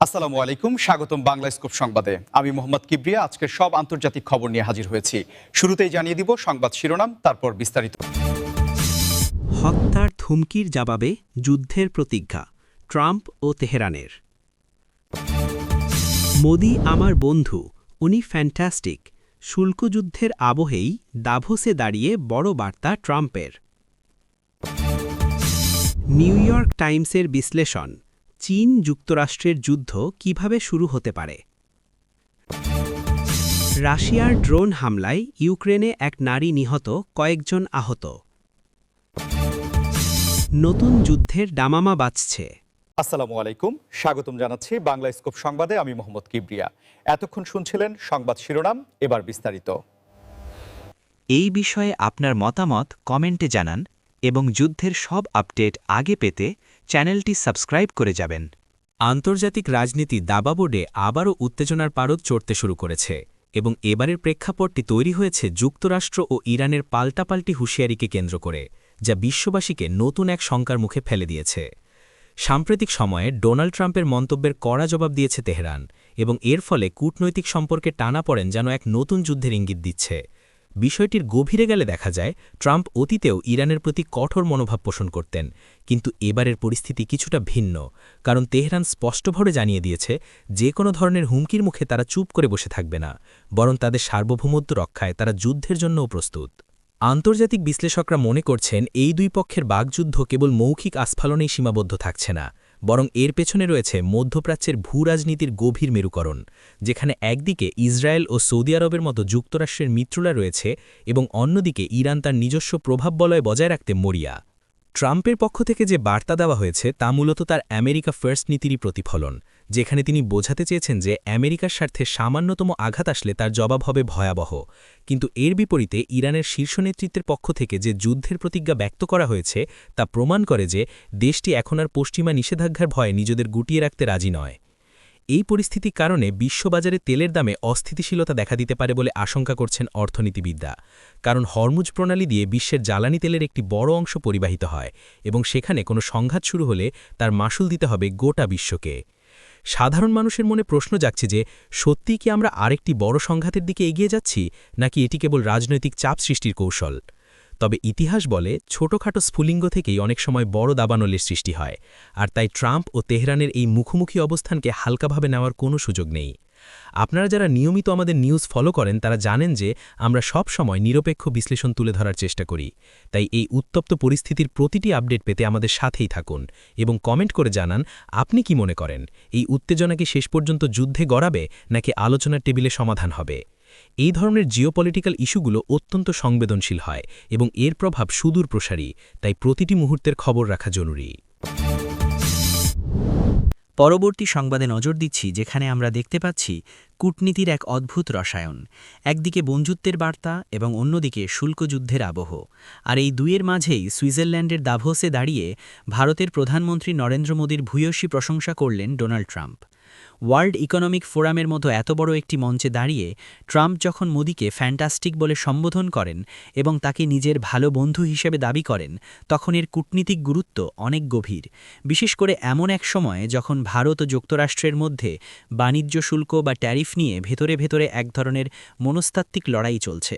আসসালামু আলাইকুম, স্বাগতম বাংলা স্কুপ সংবাদে। আমি মোহাম্মদ কিবরিয়া আজকের সব আন্তর্জাতিক খবর নিয়ে হাজির হয়েছি। শুরুতেই জানিয়ে দিব সংবাদ শিরোনাম, তারপর বিস্তারিত। হত্যার হুমকির জবাবে যুদ্ধের প্রতিজ্ঞা ট্রাম্প ও তেহরানের। মোদি আমার বন্ধু, উনি ফ্যান্টাস্টিক। শুল্কযুদ্ধের আবহেই দাভোসে দাঁড়িয়ে বড় বার্তা ট্রাম্পের। নিউ ইয়র্ক টাইমসের বিশ্লেষণ, চীন যুক্তরাষ্ট্রের যুদ্ধ কিভাবে শুরু হতে পারে। রাশিয়ার ড্রোন হামলায় ইউক্রেনে এক নারী নিহত, কয়েকজন আহত। নতুন যুদ্ধের দামামা বাজছে। আসসালামু আলাইকুম, স্বাগতম জানাচ্ছি বাংলা স্কুপ সংবাদে। আমি মোহাম্মদ কিবরিয়া। এতক্ষণ শুনছিলেন সংবাদ শিরোনাম, এবার বিস্তারিত। এই বিষয়ে আপনার মতামত কমেন্টে জানান এবং যুদ্ধের সব আপডেট আগে পেতে চ্যানেলটি সাবস্ক্রাইব করে যাবেন। আন্তর্জাতিক রাজনীতি দাবাবোর্ডে আবারও উত্তেজনার পারদ চড়তে শুরু করেছে এবং এবারের প্রেক্ষাপটটি তৈরি হয়েছে যুক্তরাষ্ট্র ও ইরানের পাল্টাপাল্টি হুঁশিয়ারিকে কেন্দ্র করে, যা বিশ্ববাসীকে নতুন এক শঙ্কার মুখে ফেলে দিয়েছে। সাম্প্রতিক সময়ে ডোনাল্ড ট্রাম্পের মন্তব্যের কড়া জবাব দিয়েছে তেহরান এবং এর ফলে কূটনৈতিক সম্পর্কে টানাপড়েন যেন এক নতুন যুদ্ধের ইঙ্গিত দিচ্ছে। বিষয়টির গভীরে গেলে দেখা যায় ট্রাম্প অতীতেও ইরানের প্রতি কঠোর মনোভাব পোষণ করতেন, কিন্তু এবারের পরিস্থিতি কিছুটা ভিন্ন, কারণ তেহরান স্পষ্টভাবে জানিয়ে দিয়েছে যে কোনো ধরনের হুমকির মুখে তারা চুপ করে বসে থাকবে না, বরং তাদের সার্বভৌমত্ব রক্ষায় তারা যুদ্ধের জন্যও প্রস্তুত। আন্তর্জাতিক বিশ্লেষকরা মনে করছেন এই দুই পক্ষের বাগযুদ্ধ কেবল মৌখিক আস্ফালনেই সীমাবদ্ধ থাকছে না, বরং এর পেছনে রয়েছে মধ্যপ্রাচ্যের ভূরাজনীতির গভীর মেরুকরণ, যেখানে একদিকে ইসরায়েল ও সৌদি আরবের মতো যুক্তরাষ্ট্রের মিত্ররা রয়েছে এবং অন্যদিকে ইরান তার নিজস্ব প্রভাব বলয় বজায় রাখতে মরিয়া। ট্রাম্পের পক্ষ থেকে যে বার্তা দেওয়া হয়েছে তা মূলত তার আমেরিকা ফার্স্ট নীতিরই প্রতিফলন, যেখানে তিনি বোঝাতে চেয়েছেন যে আমেরিকার স্বার্থে সামান্যতম আঘাত আসলে তার জবাব হবে ভয়াবহ। কিন্তু এর বিপরীতে ইরানের শীর্ষ নেতৃত্বের পক্ষ থেকে যে যুদ্ধের প্রতিজ্ঞা ব্যক্ত করা হয়েছে তা প্রমাণ করে যে দেশটি এখন আর পশ্চিমা নিষেধাজ্ঞার ভয়ে নিজেদের গুটিয়ে রাখতে রাজি নয়। এই পরিস্থিতির কারণে বিশ্ববাজারে তেলের দামে অস্থিতিশীলতা দেখা দিতে পারে বলে আশঙ্কা করছেন অর্থনীতিবিদরা, কারণ হরমুজ প্রণালী দিয়ে বিশ্বের জ্বালানি তেলের একটি বড় অংশ পরিবাহিত হয় এবং সেখানে কোনো সংঘাত শুরু হলে তার মাসুল দিতে হবে গোটা বিশ্বকে। সাধারণ মানুষের মনে প্রশ্ন জাগছে যে সত্যিই কি আমরা আরেকটি বড় সংঘাতের দিকে এগিয়ে যাচ্ছি, নাকি এটি কেবল রাজনৈতিক চাপ সৃষ্টির কৌশল। তবে ইতিহাস বলে ছোটখাটো স্ফুলিঙ্গ থেকেই অনেক সময় বড় দাবানলের সৃষ্টি হয়, আর তাই ট্রাম্প ও তেহরানের এই মুখোমুখি অবস্থানকে হালকাভাবে নেওয়ার কোনো সুযোগ নেই। আপনারা যারা নিয়মিত আমাদের নিউজ ফলো করেন তারা জানেন যে আমরা সব সময় নিরপেক্ষ বিশ্লেষণ তুলে ধরার চেষ্টা করি, তাই এই উত্তপ্ত পরিস্থিতির প্রতিটি আপডেট পেতে আমাদের সাথেই থাকুন এবং কমেন্ট করে জানান আপনি কি মনে করেন, এই উত্তেজনা কি শেষ পর্যন্ত যুদ্ধে গড়াবে নাকি আলোচনার টেবিলে সমাধান হবে। এই ধরনের জিওপলিটিক্যাল ইস্যুগুলো অত্যন্ত সংবেদনশীল হয় এবং এর প্রভাব সুদূর প্রসারী, তাই প্রতিটি মুহূর্তের খবর রাখা জরুরি। পরবর্তী সংবাদে নজর দিচ্ছি, যেখানে আমরা দেখতে পাচ্ছি কূটনীতির এক অদ্ভুত রসায়ন। একদিকে বন্ধুত্বের বার্তা এবং অন্যদিকে শুল্কযুদ্ধের আবহ, আর এই দুইয়ের মাঝেই সুইজারল্যান্ডের দাভোসে দাঁড়িয়ে ভারতের প্রধানমন্ত্রী নরেন্দ্র মোদীর ভূয়সী প্রশংসা করলেন ডোনাল্ড ট্রাম্প। ওয়ার্ল্ড ইকোনমিক ফোরামের মতো এত বড় একটি মঞ্চে দাঁড়িয়ে ট্রাম্প যখন মোদিকে ফ্যান্টাস্টিক বলে সম্বোধন করেন এবং তাকে নিজের ভালো বন্ধু হিসেবে দাবি করেন, তখন এর কূটনীতিক গুরুত্ব অনেক গভীর, বিশেষ করে এমন এক সময়ে যখন ভারত ও যুক্তরাষ্ট্রের মধ্যে বাণিজ্য শুল্ক বা ট্যারিফ নিয়ে ভেতরে ভেতরে এক ধরনের মনস্তাত্ত্বিক লড়াই চলছে।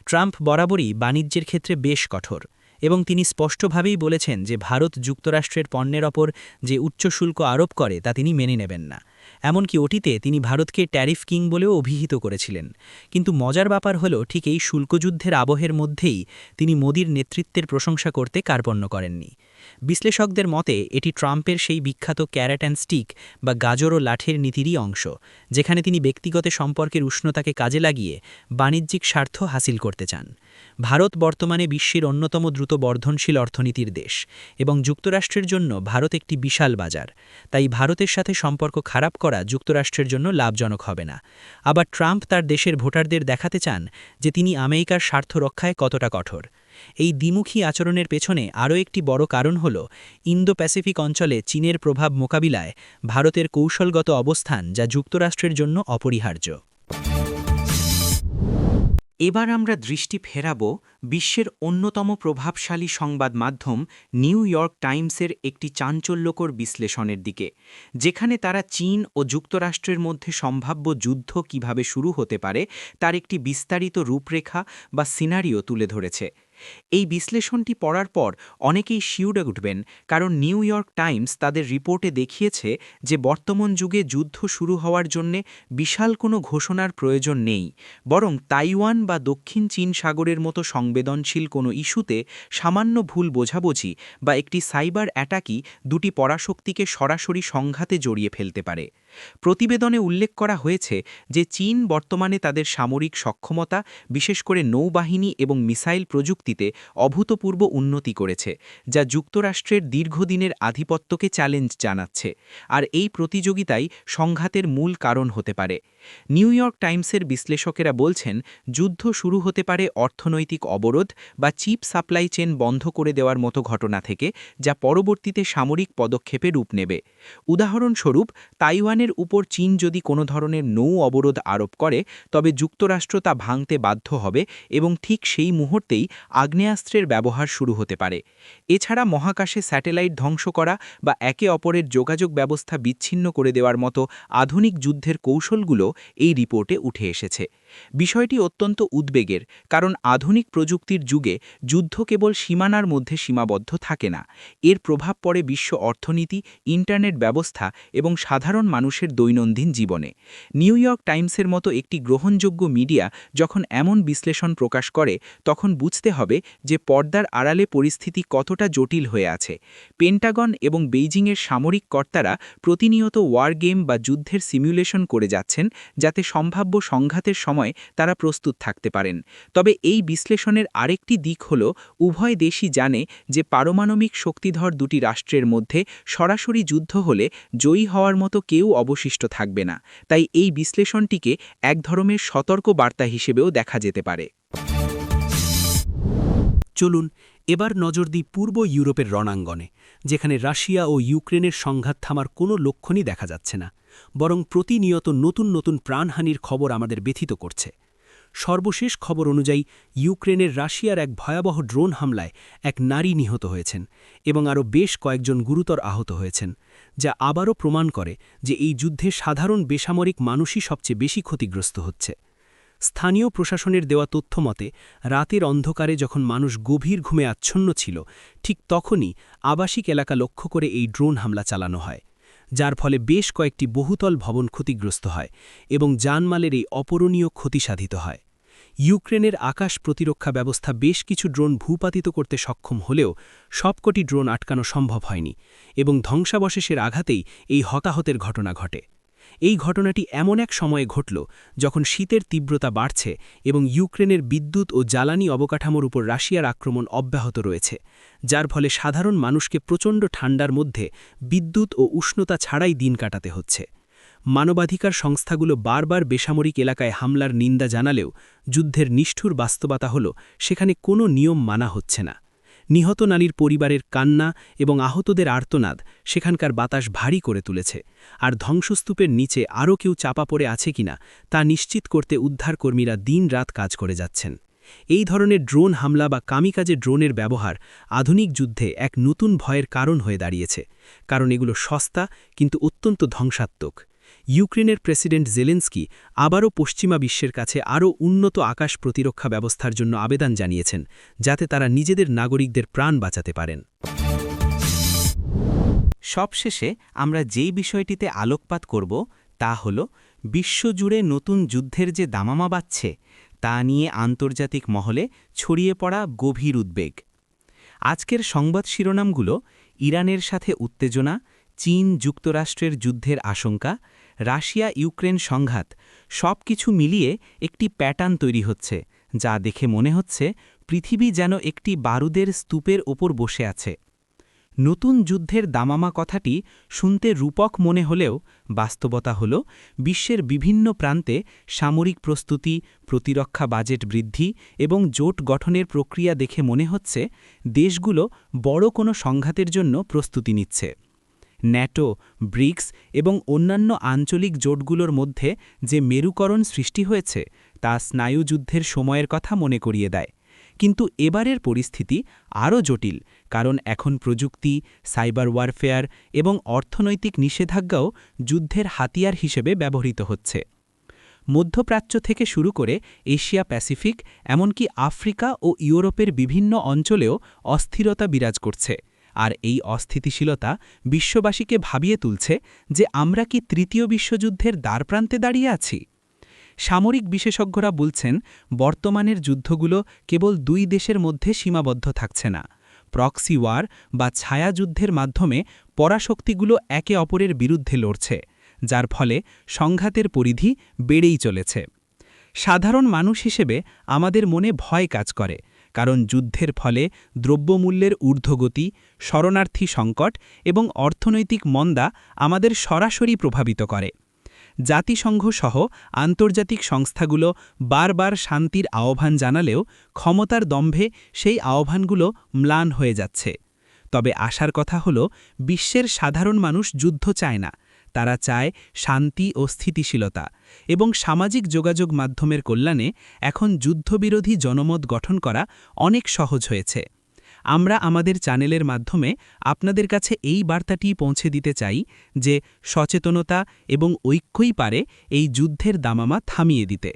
ট্রাম্প বরাবরই বাণিজ্যের ক্ষেত্রে বেশ কঠোর এবং তিনি স্পষ্টভাবেই বলেছেন যে ভারত যুক্তরাষ্ট্রের পণ্যের ওপর যে উচ্চ শুল্ক আরোপ করে তা তিনি মেনে নেবেন না। এমনকি ওটিতে তিনি ভারতকে ট্যারিফ কিং বলেও অভিহিত করেছিলেন। কিন্তু মজার ব্যাপার হল, ঠিক এই শুল্কযুদ্ধের আবহের মধ্যেই তিনি মোদির নেতৃত্বের প্রশংসা করতে কার্পণ্য করেননি। বিশ্লেষকদের মতে এটি ট্রাম্পের সেই বিখ্যাত ক্যারেট অ্যান্ড স্টিক বা গাজর ও লাঠের নীতিরই অংশ, যেখানে তিনি ব্যক্তিগত সম্পর্কের উষ্ণতাকে কাজে লাগিয়ে বাণিজ্যিক স্বার্থ হাসিল করতে চান। ভারত বর্তমানে বিশ্বের অন্যতম দ্রুত বর্ধনশীল অর্থনীতির দেশ এবং যুক্তরাষ্ট্রের জন্য ভারত একটি বিশাল বাজার, তাই ভারতের সাথে সম্পর্ক খারাপ করা যুক্তরাষ্ট্রের জন্য লাভজনক হবে না। আবার ট্রাম্প তার দেশের ভোটারদের দেখাতে চান যে তিনি আমেরিকার স্বার্থ রক্ষায় কতটা কঠোর। এই দ্বিমুখী আচরণের পেছনে আরও একটি বড় কারণ হল ইন্দো প্যাসিফিক অঞ্চলে চীনের প্রভাব মোকাবিলায় ভারতের কৌশলগত অবস্থান, যা যুক্তরাষ্ট্রের জন্য অপরিহার্য। এবার আমরা দৃষ্টি ফেরাব বিশ্বের অন্যতম প্রভাবশালী সংবাদ মাধ্যম নিউ ইয়র্ক টাইমসের একটি চাঞ্চল্যকর বিশ্লেষণের দিকে, যেখানে তারা চীন ও যুক্তরাষ্ট্রের মধ্যে সম্ভাব্য যুদ্ধ কিভাবে শুরু হতে পারে তার একটি বিস্তারিত রূপরেখা বা সিনারিও তুলে ধরেছে। এই বিশ্লেষণটি পড়ার পর অনেকেই শিউরে উঠবেন, কারণ নিউ ইয়র্ক টাইমস তাদের রিপোর্টে দেখিয়েছে যে বর্তমান যুগে যুদ্ধ শুরু হওয়ার জন্যে বিশাল কোনো ঘোষণার প্রয়োজন নেই, বরং তাইওয়ান বা দক্ষিণ চীন সাগরের মতো সংবেদনশীল কোনো ইস্যুতে সামান্য ভুল বোঝাবুঝি বা একটি সাইবার অ্যাটাকই দুটি পরাশক্তিকে সরাসরি সংঘাতে জড়িয়ে ফেলতে পারে। প্রতিবেদনে উল্লেখ করা হয়েছে যে চীন বর্তমানে তাদের সামরিক সক্ষমতা, বিশেষ করে নৌবাহিনী এবং মিসাইল প্রযুক্তিতে অভূতপূর্ব উন্নতি করেছে, যা যুক্তরাষ্ট্রের দীর্ঘদিনের আধিপত্যকে চ্যালেঞ্জ জানাচ্ছে, আর এই প্রতিযোগিতাই সংঘাতের মূল কারণ হতে পারে। নিউ ইয়র্ক টাইমসের বিশ্লেষকেরা বলছেন, যুদ্ধ শুরু হতে পারে অর্থনৈতিক অবরোধ বা চিপ সাপ্লাই চেন বন্ধ করে দেওয়ার মতো ঘটনা থেকে, যা পরবর্তীতে সামরিক পদক্ষেপে রূপ নেবে। উদাহরণস্বরূপ, তাইওয়ানের উপর চীন যদি কোনো ধরনের নৌ অবরোধ আরোপ করে, তবে যুক্তরাষ্ট্র তা ভাঙতে বাধ্য হবে এবং ঠিক সেই মুহূর্তেই আগ্নেয়াস্ত্রের ব্যবহার শুরু হতে পারে। এছাড়া মহাকাশে স্যাটেলাইট ধ্বংস করা বা একে অপরের যোগাযোগ ব্যবস্থা বিচ্ছিন্ন করে দেওয়ার মতো আধুনিক যুদ্ধের কৌশলগুলো এই রিপোর্টে উঠে এসেছে। বিষয়টি অত্যন্ত উদ্বেগের, কারণ আধুনিক প্রযুক্তির যুগে যুদ্ধ কেবল সীমানার মধ্যে সীমাবদ্ধ থাকে না। এর প্রভাব পড়ে বিশ্ব অর্থনীতি, ইন্টারনেট ব্যবস্থা এবং সাধারণ মানুষের দৈনন্দিন জীবনে। নিউ ইয়র্ক টাইমসের মতো একটি গ্রহণযোগ্য মিডিয়া যখন এমন বিশ্লেষণ প্রকাশ করে, তখন বুঝতে হবে যে পর্দার আড়ালে পরিস্থিতি কতটা জটিল হয়ে আছে। পেন্টাগন এবং বেইজিংয়ের সামরিক কর্তারা প্রতিনিয়ত ওয়ার গেম বা যুদ্ধের সিমুলেশন করে যাচ্ছেন, যাতে সম্ভাব্য সংঘাতের সময় তারা প্রস্তুত থাকতে পারেন। তবে এই বিশ্লেষণের আরেকটি দিক হল, উভয় দেশই জানে যে পারমাণবিক শক্তিধর দুটি রাষ্ট্রের মধ্যে সরাসরি যুদ্ধ হলে জয়ী হওয়ার মতো কেউ অবশিষ্ট থাকবে না। তাই এই বিশ্লেষণটিকে এক ধরনের সতর্ক বার্তা হিসেবেও দেখা যেতে পারে। চলুন এবার নজর দিই পূর্ব ইউরোপের রণাঙ্গনে, যেখানে রাশিয়া ও ইউক্রেনের সংঘাত থামার কোনো লক্ষণই দেখা যাচ্ছে না, বরং প্রতিনিয়ত নতুন নতুন প্রাণহানির খবর আমাদের ব্যথিত করছে। সর্বশেষ খবর অনুযায়ী ইউক্রেনের রাশিয়ার এক ভয়াবহ ড্রোন হামলায় এক নারী নিহত হয়েছেন এবং আরও বেশ কয়েকজন গুরুতর আহত হয়েছেন, যা আবারও প্রমাণ করে যে এই যুদ্ধে সাধারণ বেসামরিক মানুষই সবচেয়ে বেশি ক্ষতিগ্রস্ত হচ্ছে। স্থানীয় প্রশাসনের দেওয়া তথ্য মতে, রাতের অন্ধকারে যখন মানুষ গভীর ঘুমে আচ্ছন্ন ছিল, ঠিক তখনই আবাসিক এলাকা লক্ষ্য করে এই ড্রোন হামলা চালানো হয়, যার ফলে বেশ কয়েকটি বহুতল ভবন ক্ষতিগ্রস্ত হয় এবং জানমালের এই অপূরণীয় ক্ষতি সাধিত হয়। ইউক্রেনের আকাশ প্রতিরক্ষা ব্যবস্থা বেশ কিছু ড্রোন ভূপাতিত করতে সক্ষম হলেও সবকটি ড্রোন আটকানো সম্ভব হয়নি এবং ধ্বংসাবশেষের আঘাতেই এই হতাহতের ঘটনা ঘটে। এই ঘটনাটি এমন এক সময়ে ঘটল যখন শীতের তীব্রতা বাড়ছে এবং ইউক্রেনের বিদ্যুৎ ও জ্বালানি অবকাঠামোর উপর রাশিয়ার আক্রমণ অব্যাহত রয়েছে, যার ফলে সাধারণ মানুষকে প্রচণ্ড ঠান্ডার মধ্যে বিদ্যুৎ ও উষ্ণতা ছাড়াই দিন কাটাতে হচ্ছে। মানবাধিকার সংস্থাগুলো বারবার বেসামরিক এলাকায় হামলার নিন্দা জানালেও যুদ্ধের নিষ্ঠুর বাস্তবতা হল সেখানে কোনো নিয়ম মানা হচ্ছে না। নিহত নারীর পরিবারের কান্না এবং আহতদের আর্তনাদ সেখানকার বাতাস ভারী করে তুলেছে, আর ধ্বংসস্তূপের নিচে আরও কেউ চাপা পড়ে আছে কিনা তা নিশ্চিত করতে উদ্ধারকর্মীরা দিন-রাত কাজ করে যাচ্ছেন। এই ধরনের ড্রোন হামলা বা কামিকাজে ড্রোনের ব্যবহার আধুনিক যুদ্ধে এক নতুন ভয়ের কারণ হয়ে দাঁড়িয়েছে, কারণ এগুলো সস্তা কিন্তু অত্যন্ত ধ্বংসাত্মক। ইউক্রেনের প্রেসিডেন্ট জেলেন্সকি আবারও পশ্চিমা বিশ্বের কাছে আরও উন্নত আকাশ প্রতিরক্ষা ব্যবস্থার জন্য আবেদন জানিয়েছেন, যাতে তারা নিজেদের নাগরিকদের প্রাণ বাঁচাতে পারেন। সবশেষে আমরা যেই বিষয়টিতে আলোকপাত করব তা হল বিশ্বজুড়ে নতুন যুদ্ধের যে দামামা বাজছে তা নিয়ে আন্তর্জাতিক মহলে ছড়িয়ে পড়া গভীর উদ্বেগ। আজকের সংবাদ শিরোনামগুলো ইরানের সাথে উত্তেজনা, চীন যুক্তরাষ্ট্রের যুদ্ধের আশঙ্কা, রাশিয়া ইউক্রেন সংঘাত, সব কিছু মিলিয়ে একটি প্যাটার্ন তৈরি হচ্ছে, যা দেখে মনে হচ্ছে পৃথিবী যেন একটি বারুদের স্তূপের ওপর বসে আছে। নতুন যুদ্ধের দামামা কথাটি শুনতে রূপক মনে হলেও বাস্তবতা হল বিশ্বের বিভিন্ন প্রান্তে সামরিক প্রস্তুতি, প্রতিরক্ষা বাজেট বৃদ্ধি এবং জোট গঠনের প্রক্রিয়া দেখে মনে হচ্ছে দেশগুলো বড় কোনো সংঘাতের জন্য প্রস্তুতি নিচ্ছে। ন্যাটো, ব্রিক্স এবং অন্যান্য আঞ্চলিক জোটগুলোর মধ্যে যে মেরুকরণ সৃষ্টি হয়েছে তা স্নায়ুযুদ্ধের সময়ের কথা মনে করিয়ে দেয়। কিন্তু এবারের পরিস্থিতি আরও জটিল, কারণ এখন প্রযুক্তি, সাইবার ওয়ারফেয়ার এবং অর্থনৈতিক নিষেধাজ্ঞাও যুদ্ধের হাতিয়ার হিসেবে ব্যবহৃত হচ্ছে। মধ্যপ্রাচ্য থেকে শুরু করে এশিয়া প্যাসিফিক, এমনকি আফ্রিকা ও ইউরোপের বিভিন্ন অঞ্চলেও অস্থিরতা বিরাজ করছে। আর এই অস্থিতিশীলতা বিশ্ববাসীকে ভাবিয়ে তুলছে যে আমরা কি তৃতীয় বিশ্বযুদ্ধের দ্বারপ্রান্তে দাঁড়িয়ে আছি। সামরিক বিশেষজ্ঞরা বলছেন, বর্তমানের যুদ্ধগুলো কেবল দুই দেশের মধ্যে সীমাবদ্ধ থাকছে না। প্রক্সি ওয়ার বা ছায়াযুদ্ধের মাধ্যমে পরাশক্তিগুলো একে অপরের বিরুদ্ধে লড়ছে, যার ফলে সংঘাতের পরিধি বেড়েই চলেছে। সাধারণ মানুষ হিসেবে আমাদের মনে ভয় কাজ করে, কারণ যুদ্ধের ফলে দ্রব্যমূল্যের ঊর্ধ্বগতি, শরণার্থী সংকট এবং অর্থনৈতিক মন্দা আমাদের সরাসরি প্রভাবিত করে। জাতিসংঘ সহ আন্তর্জাতিক সংস্থাগুলো বারবার শান্তির আহ্বান জানালেও ক্ষমতার দম্ভে সেই আহ্বানগুলো ম্লান হয়ে যাচ্ছে। তবে আশার কথা হল, বিশ্বের সাধারণ মানুষ যুদ্ধ চায় না, তারা চায় শান্তি ও স্থিতিশীলতা, এবং সামাজিক যোগাযোগ মাধ্যমের কল্যাণে এখন যুদ্ধবিরোধী জনমত গঠন করা অনেক সহজ হয়েছে। আমরা আমাদের চ্যানেলের মাধ্যমে আপনাদের কাছে এই বার্তাটি পৌঁছে দিতে চাই যে সচেতনতা এবং ঐক্যই পারে এই যুদ্ধের দামামা থামিয়ে দিতে।